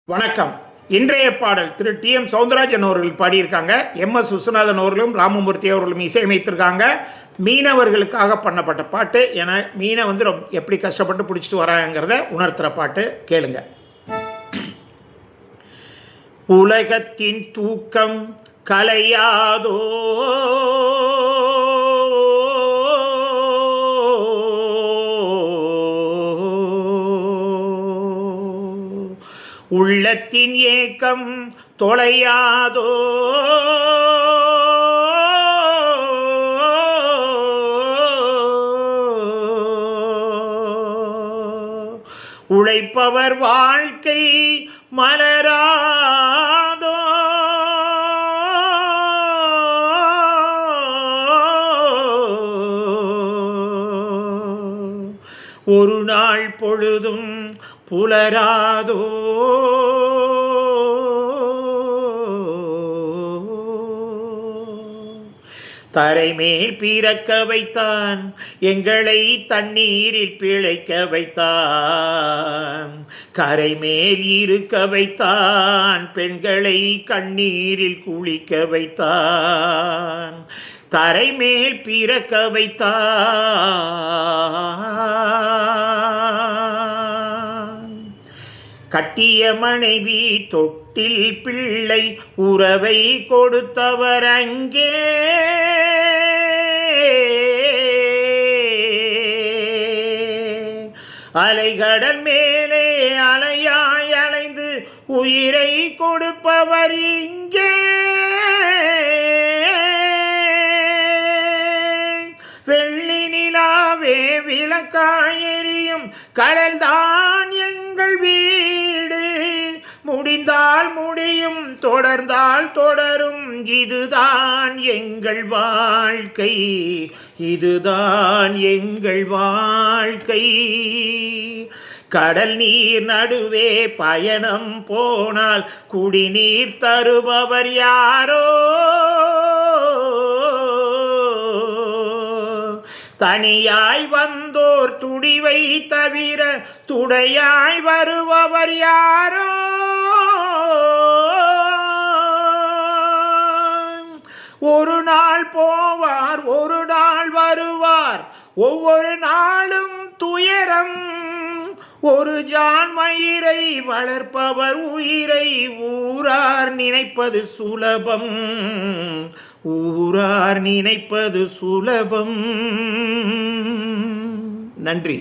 வணக்கம். இன்றைய பாடல் திரு டி.எம். சௌந்தரராஜன் அவர்கள் பாடியிருக்காங்க. எம்.எஸ். விஸ்வநாதன் அவர்களும் ராமமூர்த்தி அவர்களும் இசையமைத்திருக்காங்க. மீனவர்களுக்காக பண்ணப்பட்ட பாட்டு. என மீனை எப்படி கஷ்டப்பட்டு பிடிச்சிட்டு வராங்கிறத உணர்த்துற பாட்டு. கேளுங்க. உலகத்தின் தூக்கம் கலையாதோ, உள்ளத்தின் ஏக்கம் தொலையாதோ, உழைப்பவர் வாழ்க்கை மலராதோ, ஒரு நாள் பொழுதும் புலராதோ, தரைமேல் பிறக்க வைத்தான், எங்களை தண்ணீரில் பிழைக்க வைத்தான், கரைமேல் இருக்க வைத்தான், பெண்களை கண்ணீரில் குளிக்க வைத்தான், தரைமேல் பிறக்க வைத்தான், கட்டிய மனைவி தொட்டில் பிள்ளை உறவை கொடுத்தவர் அங்கே, அலைகடல் மேலே அலையாய் அலைந்து உயிரை கொடுப்பவர் இங்கே, வெள்ளி நிலாவே விளக்காய் எரியும் கடல்தான் எங்கள் வீடு, முடிந்தால் முடியும் தொடர்ந்தால் தொடரும், இதுதான் எங்கள் வாழ்க்கை, இதுதான் எங்கள் வாழ்க்கை, கடல் நீர் நடுவே பயணம் போனால் குடிநீர் தருபவர் யாரோ, தனியாய் வந்தோர் துடிவை தவிர துடையாய் வருபவர் யாரோ, ஒரு நாள் போவார் ஒரு நாள் வருவார், ஒவ்வொரு நாளும் துயரம், ஒரு ஜான் மயிரை வளர்ப்பவர் உயிரை ஊரார் நினைப்பது சுலபம், ஊரார் நினைப்பது சுலபம். நன்றி.